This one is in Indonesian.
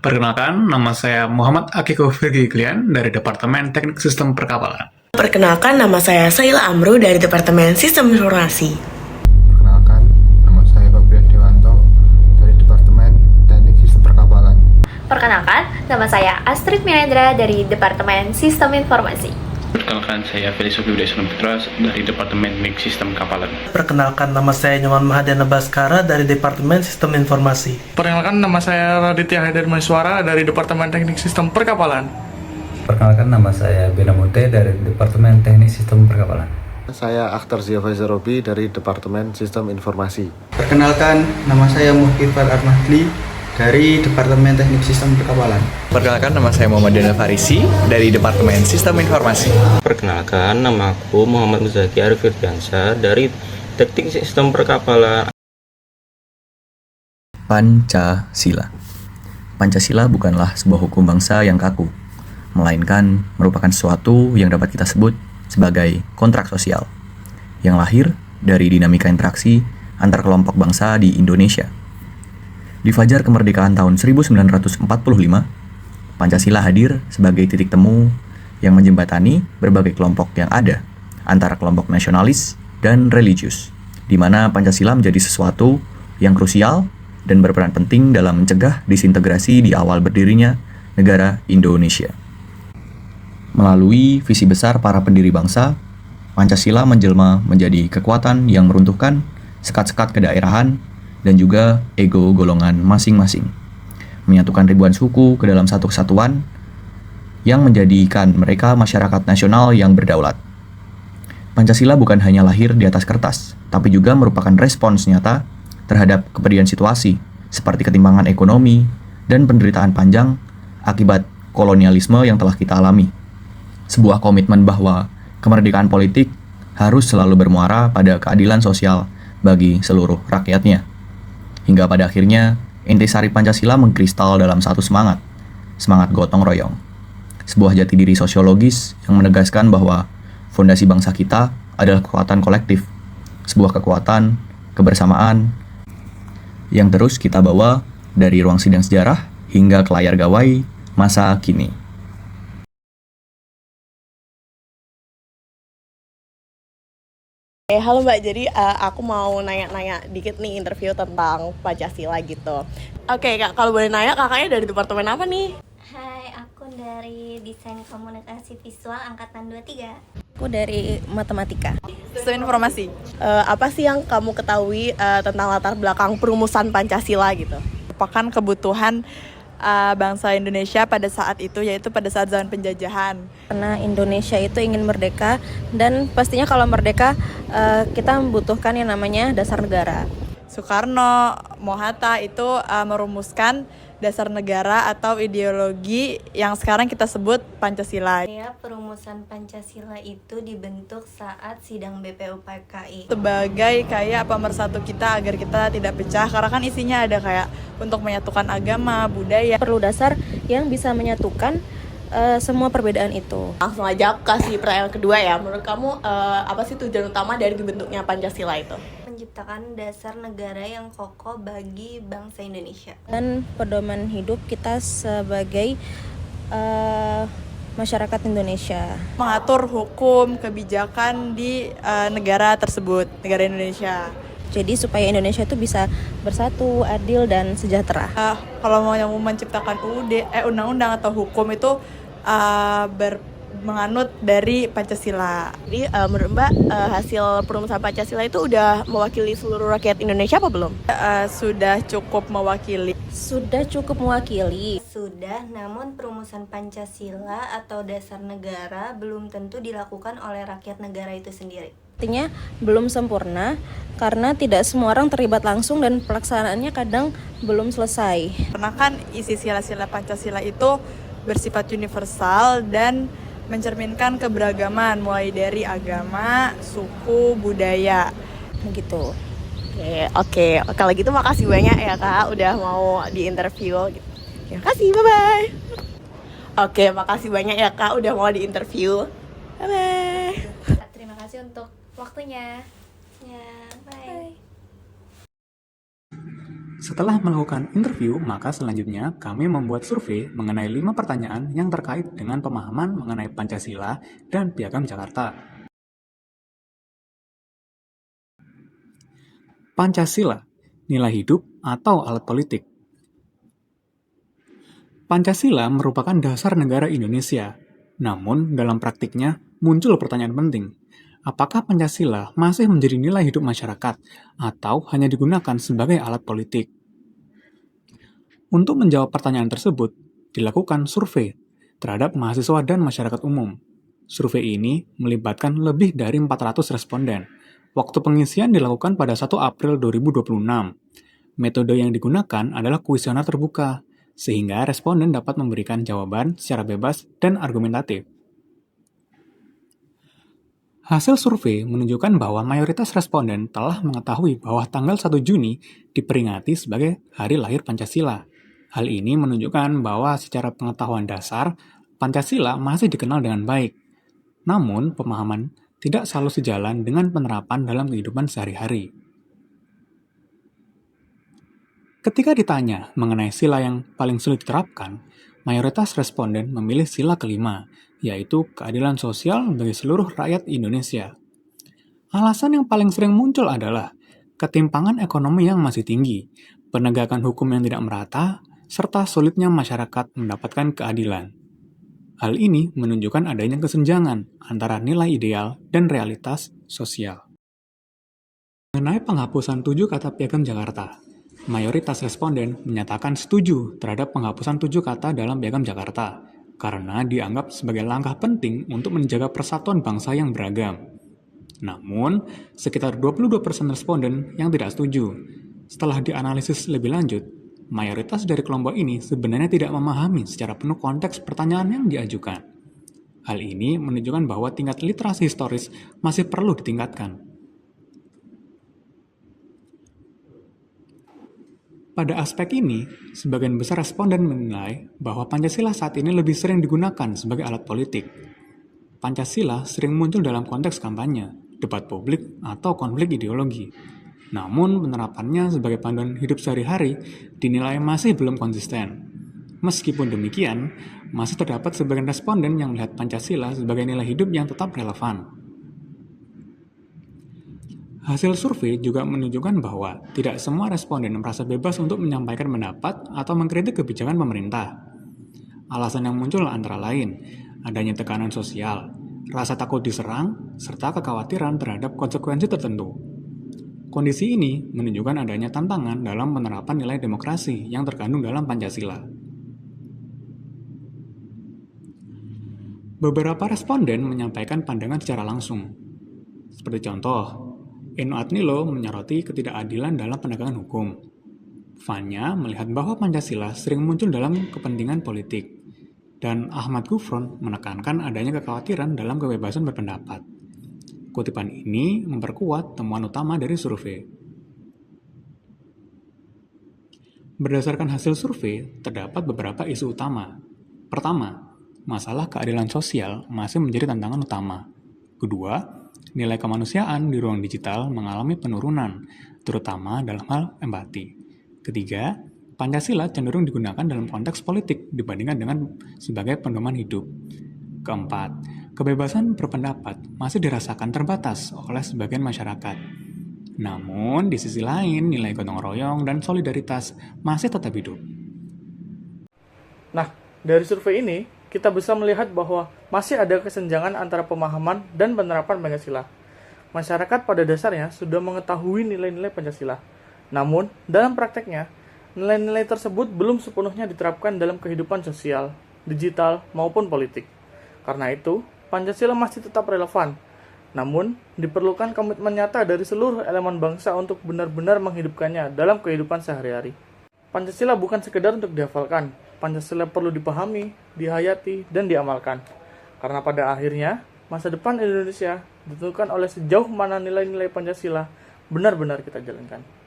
Perkenalkan, nama saya Muhammad Akiko Firgiklian dari Departemen Teknik Sistem Perkapalan. Perkenalkan, nama saya Saila Amru dari Departemen Sistem Informasi. Perkenalkan, nama saya Fabian Dewanto dari Departemen Teknik Sistem Perkapalan. Perkenalkan, nama saya Astrid Minendra dari Departemen Sistem Informasi. Perkenalkan, saya Felix Subiudeso Putra dari Departemen Teknik Sistem Kapalan. Perkenalkan, nama saya Nyoman Mahadiana Baskara dari Departemen Sistem Informasi. Perkenalkan, nama saya Raditya Haidar Maniswara dari Departemen Teknik Sistem Perkapalan. Perkenalkan, nama saya Bena Munte dari Departemen Teknik Sistem Perkapalan. Saya Akhtar Ziafaiza Robi dari Departemen Sistem Informasi. Perkenalkan, nama saya Muhkifar Armahli dari Departemen Teknik Sistem Perkapalan. Perkenalkan, nama saya Muhammad Dana Farisi dari Departemen Sistem Informasi. Perkenalkan, nama aku Muhammad Muzaki Arif Firdiansyah dari Teknik Sistem Perkapalan. Pancasila. Pancasila bukanlah sebuah hukum bangsa yang kaku, melainkan merupakan sesuatu yang dapat kita sebut sebagai kontrak sosial, yang lahir dari dinamika interaksi antar kelompok bangsa di Indonesia. Di fajar kemerdekaan tahun 1945, Pancasila hadir sebagai titik temu yang menjembatani berbagai kelompok yang ada antara kelompok nasionalis dan religius, di mana Pancasila menjadi sesuatu yang krusial dan berperan penting dalam mencegah disintegrasi di awal berdirinya negara Indonesia. Melalui visi besar para pendiri bangsa, Pancasila menjelma menjadi kekuatan yang meruntuhkan sekat-sekat kedaerahan dan juga ego golongan masing-masing, menyatukan ribuan suku ke dalam satu kesatuan yang menjadikan mereka masyarakat nasional yang berdaulat. Pancasila bukan hanya lahir di atas kertas, tapi juga merupakan respons nyata terhadap kepedihan situasi seperti ketimpangan ekonomi dan penderitaan panjang akibat kolonialisme yang telah kita alami. Sebuah komitmen bahwa kemerdekaan politik harus selalu bermuara pada keadilan sosial bagi seluruh rakyatnya. Hingga pada akhirnya, intisari Pancasila mengkristal dalam satu semangat gotong royong. Sebuah jati diri sosiologis yang menegaskan bahwa fondasi bangsa kita adalah kekuatan kolektif, sebuah kekuatan kebersamaan yang terus kita bawa dari ruang sidang sejarah hingga ke layar gawai masa kini. Halo Mbak, jadi aku mau nanya-nanya dikit nih interview tentang Pancasila gitu. Oke Kak, kalau boleh nanya kakaknya dari departemen apa nih? Hai, aku dari Desain Komunikasi Visual Angkatan 23. Aku dari Matematika. Sistem Informasi. Apa sih yang kamu ketahui tentang latar belakang perumusan Pancasila gitu? Merupakan kebutuhan bangsa Indonesia pada saat itu, yaitu pada saat zaman penjajahan. Karena Indonesia itu ingin merdeka, dan pastinya kalau merdeka kita membutuhkan yang namanya dasar negara. Soekarno, Mohatta itu merumuskan dasar negara atau ideologi yang sekarang kita sebut Pancasila. Ya, perumusan Pancasila itu dibentuk saat sidang BPUPKI. Sebagai kayak pemersatu kita agar kita tidak pecah, karena kan isinya ada kayak untuk menyatukan agama, budaya. Perlu dasar yang bisa menyatukan semua perbedaan itu. Langsung aja kasih pertanyaan kedua ya. Menurut kamu apa sih tujuan utama dari dibentuknya Pancasila itu? Menciptakan dasar negara yang kokoh bagi bangsa Indonesia. Dan pedoman hidup kita sebagai masyarakat Indonesia. Mengatur hukum, kebijakan di negara tersebut, negara Indonesia. Jadi supaya Indonesia itu bisa bersatu, adil, dan sejahtera. Kalau mau yang menciptakan undang-undang atau hukum itu menganut dari Pancasila. Jadi menurut Mbak hasil perumusan Pancasila itu udah mewakili seluruh rakyat Indonesia apa belum? Sudah cukup mewakili. Sudah cukup mewakili. Sudah, namun perumusan Pancasila atau dasar negara belum tentu dilakukan oleh rakyat negara itu sendiri. Artinya belum sempurna karena tidak semua orang terlibat langsung dan pelaksanaannya kadang belum selesai. Karena kan isi sila-sila Pancasila itu bersifat universal dan mencerminkan keberagaman mulai dari agama, suku, budaya, begitu. Oke. Kalau gitu makasih banyak ya Kak udah mau diinterview. Terima kasih, bye-bye. Oke, makasih banyak ya Kak udah mau diinterview. Bye-bye. Terima kasih untuk waktunya. Ya, bye. Setelah melakukan interview, maka selanjutnya kami membuat survei mengenai 5 pertanyaan yang terkait dengan pemahaman mengenai Pancasila dan Piagam Jakarta. Pancasila, nilai hidup atau alat politik. Pancasila merupakan dasar negara Indonesia. Namun, dalam praktiknya muncul pertanyaan penting. Apakah Pancasila masih menjadi nilai hidup masyarakat atau hanya digunakan sebagai alat politik? Untuk menjawab pertanyaan tersebut, dilakukan survei terhadap mahasiswa dan masyarakat umum. Survei ini melibatkan lebih dari 400 responden. Waktu pengisian dilakukan pada 1 April 2026. Metode yang digunakan adalah kuesioner terbuka, sehingga responden dapat memberikan jawaban secara bebas dan argumentatif. Hasil survei menunjukkan bahwa mayoritas responden telah mengetahui bahwa tanggal 1 Juni diperingati sebagai Hari Lahir Pancasila. Hal ini menunjukkan bahwa secara pengetahuan dasar, Pancasila masih dikenal dengan baik. Namun, pemahaman tidak selalu sejalan dengan penerapan dalam kehidupan sehari-hari. Ketika ditanya mengenai sila yang paling sulit diterapkan, mayoritas responden memilih sila kelima, yaitu keadilan sosial bagi seluruh rakyat Indonesia. Alasan yang paling sering muncul adalah ketimpangan ekonomi yang masih tinggi, penegakan hukum yang tidak merata, serta sulitnya masyarakat mendapatkan keadilan. Hal ini menunjukkan adanya kesenjangan antara nilai ideal dan realitas sosial. Mengenai penghapusan 7 kata Piagam Jakarta, mayoritas responden menyatakan setuju terhadap penghapusan 7 kata dalam Piagam Jakarta, karena dianggap sebagai langkah penting untuk menjaga persatuan bangsa yang beragam. Namun, sekitar 22% responden yang tidak setuju. Setelah dianalisis lebih lanjut, mayoritas dari kelompok ini sebenarnya tidak memahami secara penuh konteks pertanyaan yang diajukan. Hal ini menunjukkan bahwa tingkat literasi historis masih perlu ditingkatkan. Pada aspek ini, sebagian besar responden menilai bahwa Pancasila saat ini lebih sering digunakan sebagai alat politik. Pancasila sering muncul dalam konteks kampanye, debat publik, atau konflik ideologi. Namun, penerapannya sebagai panduan hidup sehari-hari dinilai masih belum konsisten. Meskipun demikian, masih terdapat sebagian responden yang melihat Pancasila sebagai nilai hidup yang tetap relevan. Hasil survei juga menunjukkan bahwa tidak semua responden merasa bebas untuk menyampaikan pendapat atau mengkritik kebijakan pemerintah. Alasan yang muncul antara lain, adanya tekanan sosial, rasa takut diserang, serta kekhawatiran terhadap konsekuensi tertentu. Kondisi ini menunjukkan adanya tantangan dalam penerapan nilai demokrasi yang terkandung dalam Pancasila. Beberapa responden menyampaikan pandangan secara langsung. Seperti contoh, Eno Adnilo menyoroti ketidakadilan dalam penegakan hukum. Fanya melihat bahwa Pancasila sering muncul dalam kepentingan politik. Dan Ahmad Gufron menekankan adanya kekhawatiran dalam kebebasan berpendapat. Kutipan ini memperkuat temuan utama dari survei. Berdasarkan hasil survei, terdapat beberapa isu utama. Pertama, masalah keadilan sosial masih menjadi tantangan utama. Kedua, nilai kemanusiaan di ruang digital mengalami penurunan, terutama dalam hal empati. Ketiga, Pancasila cenderung digunakan dalam konteks politik dibandingkan dengan sebagai pedoman hidup. Keempat, kebebasan berpendapat masih dirasakan terbatas oleh sebagian masyarakat. Namun, di sisi lain, nilai gotong royong dan solidaritas masih tetap hidup. Nah, dari survei ini, kita bisa melihat bahwa masih ada kesenjangan antara pemahaman dan penerapan Pancasila. Masyarakat pada dasarnya sudah mengetahui nilai-nilai Pancasila. Namun, dalam prakteknya, nilai-nilai tersebut belum sepenuhnya diterapkan dalam kehidupan sosial, digital, maupun politik. Karena itu, Pancasila masih tetap relevan. Namun, diperlukan komitmen nyata dari seluruh elemen bangsa untuk benar-benar menghidupkannya dalam kehidupan sehari-hari. Pancasila bukan sekedar untuk dihafalkan. Pancasila perlu dipahami, dihayati, dan diamalkan. Karena pada akhirnya, masa depan Indonesia ditentukan oleh sejauh mana nilai-nilai Pancasila benar-benar kita jalankan.